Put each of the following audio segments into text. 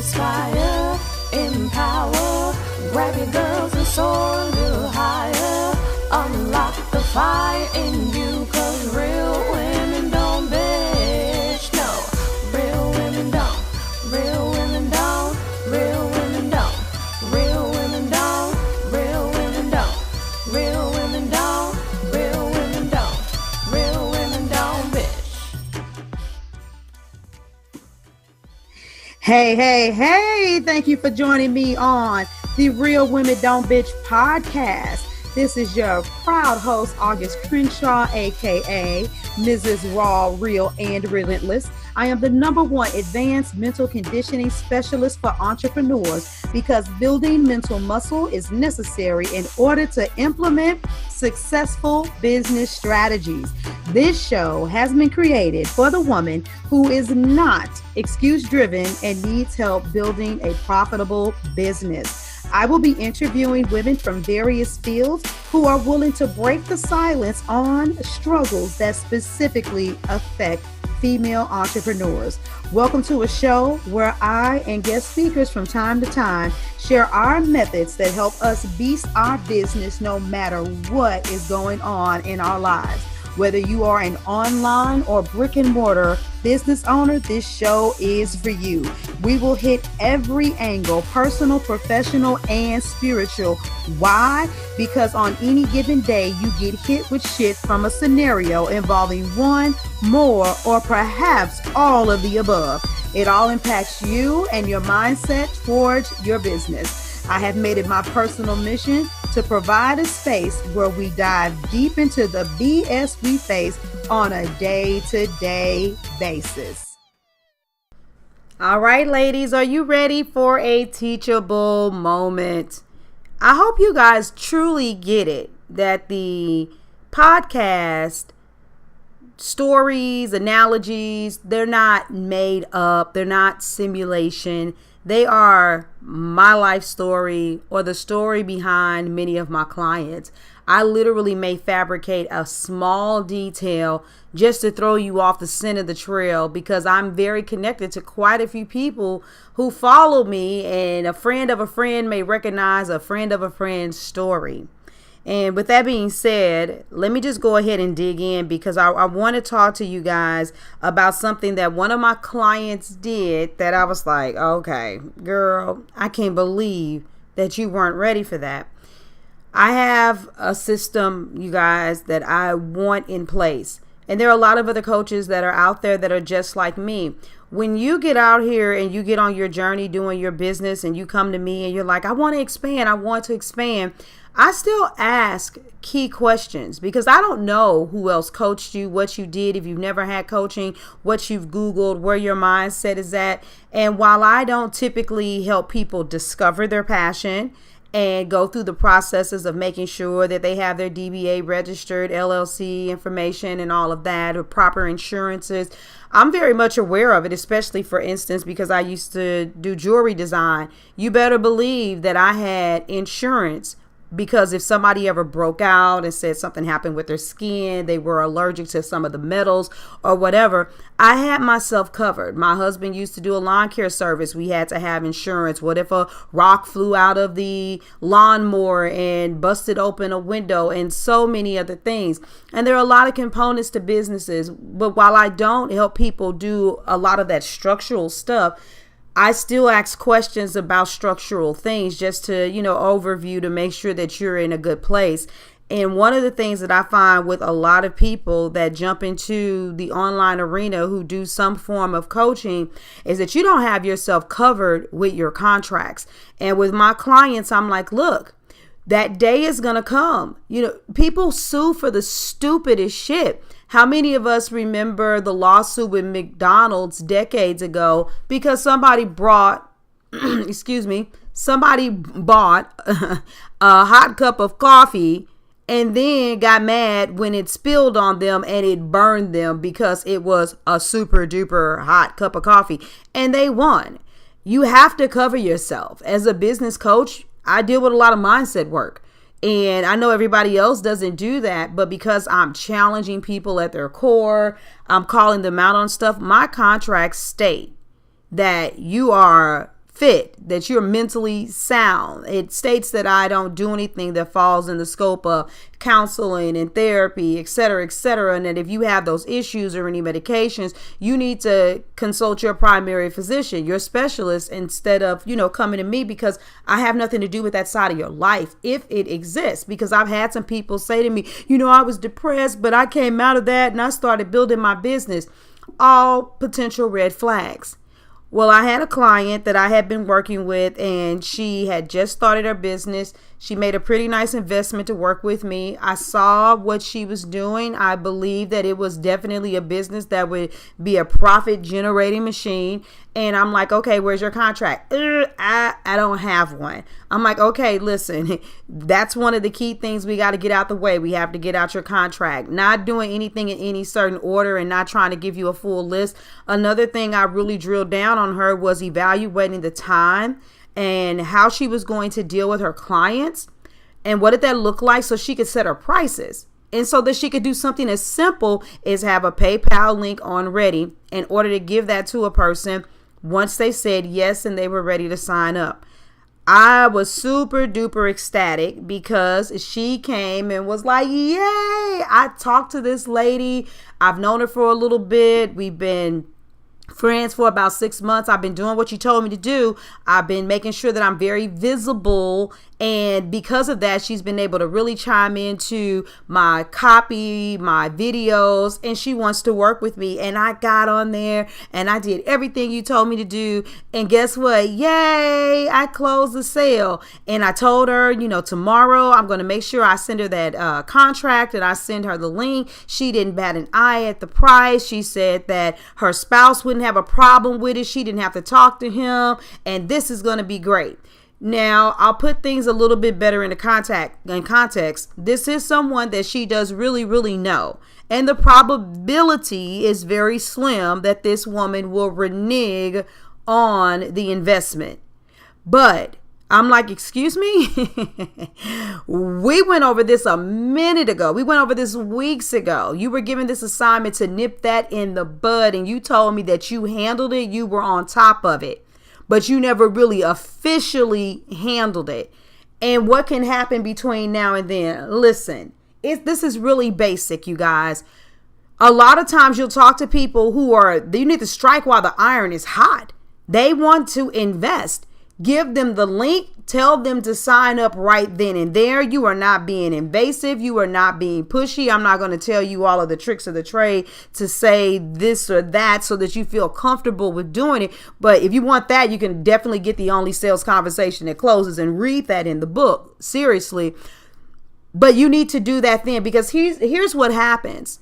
inspire, empower, grab your girls and soar a little higher. Unlock the fire in you, cause real women don't bitch, no. Real women don't, real women don't, real women don't, real women don't, real women don't, real women don't, real women don't, real women don't bitch. Hey, thank you for joining me on the Real Women Don't Bitch podcast. This is your proud host, August Crenshaw, aka Mrs. Raw, Real, and Relentless. I am the #1 advanced mental conditioning specialist for entrepreneurs because building mental muscle is necessary in order to implement successful business strategies. This show has been created for the woman who is not excuse-driven and needs help building a profitable business. I will be interviewing women from various fields who are willing to break the silence on struggles that specifically affect female entrepreneurs. Welcome to a show where I and guest speakers from time to time share our methods that help us beast our business no matter what is going on in our lives. Whether you are an online or brick and mortar business owner, this show is for you. We will hit every angle, personal, professional, and spiritual. Why? Because on any given day, you get hit with shit from a scenario involving one, more, or perhaps all of the above. It all impacts you and your mindset towards your business. I have made it my personal mission to provide a space where we dive deep into the BS we face on a day-to-day basis. All right, ladies, are you ready for a teachable moment? I hope you guys truly get it, that the podcast stories, analogies, they're not made up. They're not simulation. They are my life story or the story behind many of my clients. I literally may fabricate a small detail just to throw you off the scent of the trail because I'm very connected to quite a few people who follow me, and a friend of a friend may recognize a friend of a friend's story. And with that being said, let me just go ahead and dig in because I want to talk to you guys about something that one of my clients did that I was like, okay, girl, I can't believe that you weren't ready for that. I have a system, you guys, that I want in place. And there are a lot of other coaches that are out there that are just like me. When you get out here and you get on your journey doing your business and you come to me and you're like, I want to expand, I still ask key questions because I don't know who else coached you, what you did, if you've never had coaching, what you've Googled, where your mindset is at. And while I don't typically help people discover their passion and go through the processes of making sure that they have their DBA registered, LLC information and all of that, or proper insurances, I'm very much aware of it, especially for instance, because I used to do jewelry design. You better believe that I had insurance, because if somebody ever broke out and said something happened with their skin, they were allergic to some of the metals or whatever, I had myself covered. My husband used to do a lawn care service. We had to have insurance. What if a rock flew out of the lawnmower and busted open a window, and so many other things. And there are a lot of components to businesses. But while I don't help people do a lot of that structural stuff, I still ask questions about structural things just to, overview to make sure that you're in a good place. And one of the things that I find with a lot of people that jump into the online arena who do some form of coaching is that you don't have yourself covered with your contracts. And with my clients, I'm like, look, that day is going to come. People sue for the stupidest shit. How many of us remember the lawsuit with McDonald's decades ago because somebody bought a hot cup of coffee and then got mad when it spilled on them and it burned them because it was a super duper hot cup of coffee and they won. You have to cover yourself. As a business coach, I deal with a lot of mindset work. And I know everybody else doesn't do that, but because I'm challenging people at their core, I'm calling them out on stuff. My contracts state that you are fit, that you're mentally sound. It states that I don't do anything that falls in the scope of counseling and therapy, et cetera, and that if you have those issues or any medications, you need to consult your primary physician, your specialist, instead of, coming to me, because I have nothing to do with that side of your life, if it exists. Because I've had some people say to me, I was depressed, but I came out of that and I started building my business. All potential red flags. Well, I had a client that I had been working with, and she had just started her business. She made a pretty nice investment to work with me. I saw what she was doing. I believe that it was definitely a business that would be a profit generating machine. And I'm like, okay, where's your contract? I don't have one. I'm like, okay, listen, that's one of the key things we got to get out the way. We have to get out your contract. Not doing anything in any certain order and not trying to give you a full list. Another thing I really drilled down on her was evaluating the time and how she was going to deal with her clients and what did that look like so she could set her prices. And so that she could do something as simple as have a PayPal link on ready in order to give that to a person once they said yes and they were ready to sign up. I was super duper ecstatic because she came and was like, yay! I talked to this lady. I've known her for a little bit. We've been friends for about 6 months. I've been doing what you told me to do. I've been making sure that I'm very visible. And because of that, she's been able to really chime into my copy, my videos, and she wants to work with me. And I got on there and I did everything you told me to do. And guess what? Yay! I closed the sale. And I told her, tomorrow I'm going to make sure I send her that contract and I send her the link. She didn't bat an eye at the price. She said that her spouse wouldn't have a problem with it. She didn't have to talk to him. And this is going to be great. Now, I'll put things a little bit better into context. This is someone that she does really, really know. And the probability is very slim that this woman will renege on the investment. But I'm like, excuse me? We went over this a minute ago. We went over this weeks ago. You were given this assignment to nip that in the bud. And you told me that you handled it. You were on top of it. But you never really officially handled it. And what can happen between now and then? Listen, this is really basic, you guys. A lot of times you'll talk to people you need to strike while the iron is hot. They want to invest. Give them the link. Tell them to sign up right then and there. You are not being invasive. You are not being pushy. I'm not going to tell you all of the tricks of the trade to say this or that so that you feel comfortable with doing it. But if you want that, you can definitely get the Only Sales Conversation That Closes and read that in the book. Seriously. But you need to do that then, because here's what happens.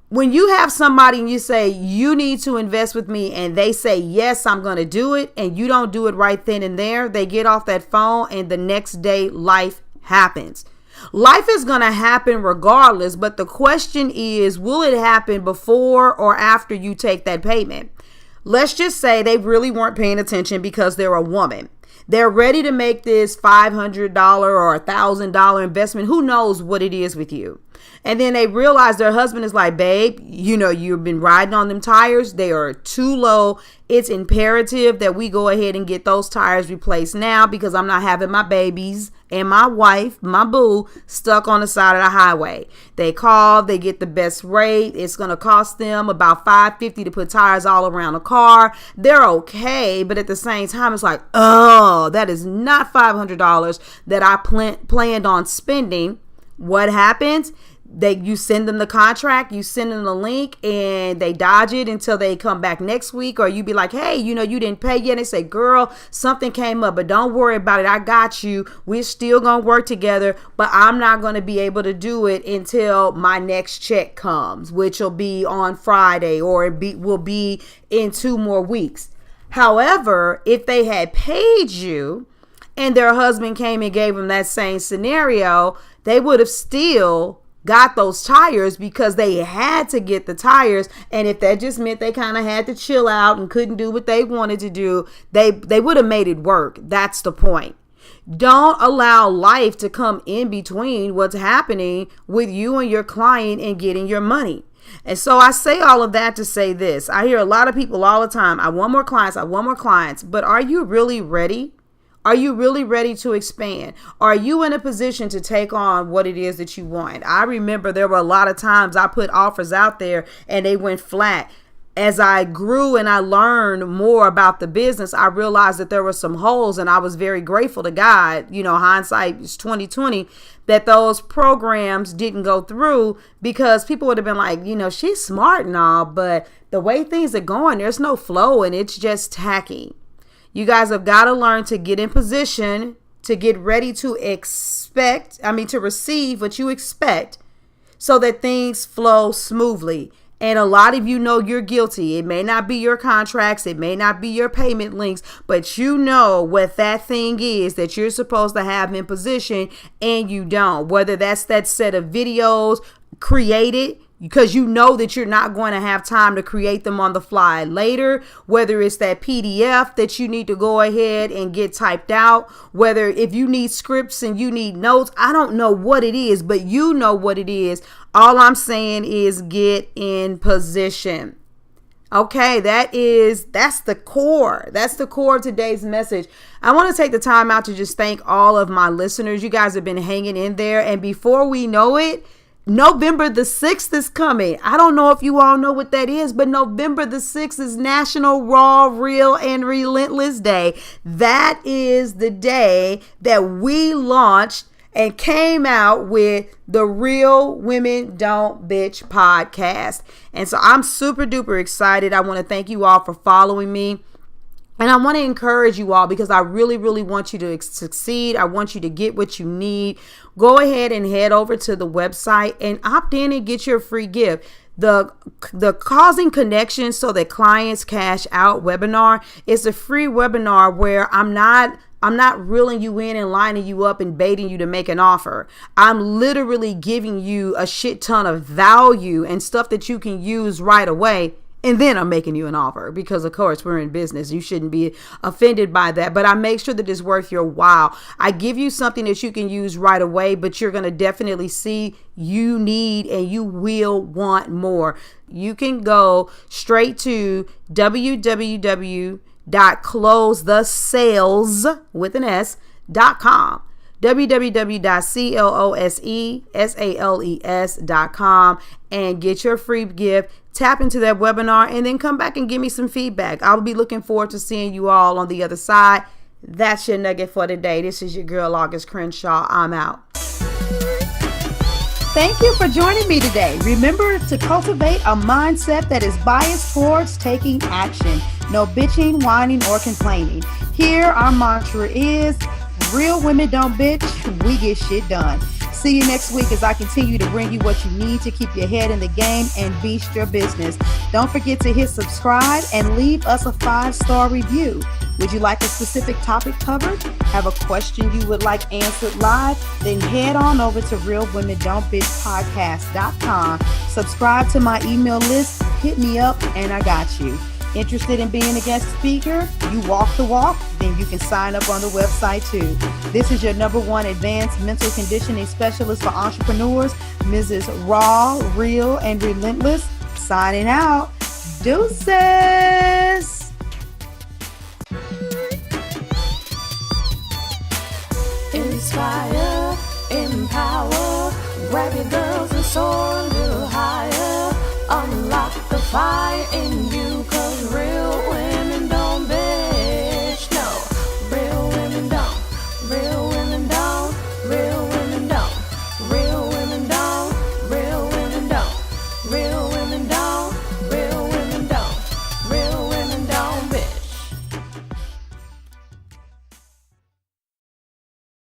When you have somebody and you say, you need to invest with me, and they say, yes, I'm going to do it, and you don't do it right then and there, they get off that phone and the next day life happens. Life is going to happen regardless, but the question is, will it happen before or after you take that payment? Let's just say they really weren't paying attention because they're a woman. They're ready to make this $500 or $1,000 investment. Who knows what it is with you? And then they realize their husband is like, babe, you've been riding on them tires. They are too low. It's imperative that we go ahead and get those tires replaced now, because I'm not having my babies and my wife, my boo, stuck on the side of the highway. They call, they get the best rate. It's going to cost them about $550 to put tires all around the car. They're okay. But at the same time, it's like, oh, that is not $500 that I planned on spending. What happens? You send them the contract, you send them the link, and they dodge it until they come back next week. Or you be like, hey, you didn't pay yet. And they say, girl, something came up, but don't worry about it. I got you. We're still going to work together, but I'm not going to be able to do it until my next check comes, which will be on Friday, or will be in 2 more weeks. However, if they had paid you and their husband came and gave them that same scenario, they would have still got those tires because they had to get the tires. And if that just meant they kind of had to chill out and couldn't do what they wanted to do, they would have made it work. That's the point. Don't allow life to come in between what's happening with you and your client and getting your money. And so I say all of that to say this. I hear a lot of people all the time, I want more clients, but are you really ready? Are you really ready to expand? Are you in a position to take on what it is that you want? I remember there were a lot of times I put offers out there and they went flat. As I grew and I learned more about the business, I realized that there were some holes, and I was very grateful to God, hindsight is 2020, that those programs didn't go through, because people would have been like, she's smart and all, but the way things are going, there's no flow and it's just tacky. You guys have got to learn to get in position, to get ready to receive what you expect, so that things flow smoothly. And a lot of you know you're guilty. It may not be your contracts. It may not be your payment links, but you know what that thing is that you're supposed to have in position and you don't. Whether that's that set of videos created because you know that you're not going to have time to create them on the fly later, whether it's that PDF that you need to go ahead and get typed out, whether if you need scripts and you need notes, I don't know what it is, but you know what it is. All I'm saying is get in position. Okay, that's the core. That's the core of today's message. I want to take the time out to just thank all of my listeners. You guys have been hanging in there, and before we know it, November the 6th is coming. I don't know if you all know what that is, but November the 6th is National Raw, Real, and Relentless Day. That is the day that we launched and came out with the Real Women Don't Bitch podcast. And so I'm super duper excited. I want to thank you all for following me. And I want to encourage you all, because I really, really want you to succeed. I want you to get what you need. Go ahead and head over to the website and opt in and get your free gift. The Causing Connections So That Clients Cash Out webinar is a free webinar where I'm not reeling you in and lining you up and baiting you to make an offer. I'm literally giving you a shit ton of value and stuff that you can use right away. And then I'm making you an offer, because of course we're in business. You shouldn't be offended by that, but I make sure that it's worth your while. I give you something that you can use right away, but you're going to definitely see you need and you will want more. You can go straight to www.closethesales.com. www.closethesales.com and get your free gift. Tap into that webinar and then come back and give me some feedback. I'll be looking forward to seeing you all on the other side. That's your nugget for today. This is your girl, August Crenshaw. I'm out. Thank you for joining me today. Remember to cultivate a mindset that is biased towards taking action. No bitching, whining, or complaining. Here, our mantra is, real women don't bitch, we get shit done. See you next week as I continue to bring you what you need to keep your head in the game and beast your business. Don't forget to hit subscribe and leave us a 5-star review. Would you like a specific topic covered? Have a question you would like answered live? Then head on over to realwomen.don't bitch.podcast.com. Subscribe to my email list, hit me up, and I got you. Interested in being a guest speaker? You walk the walk? Then you can sign up on the website too. This is your #1 advanced mental conditioning specialist for entrepreneurs, Mrs. Raw, Real, and Relentless. Signing out. Deuces. Inspire, empower, grab your girls and soar a little higher. Unlock the fire in you.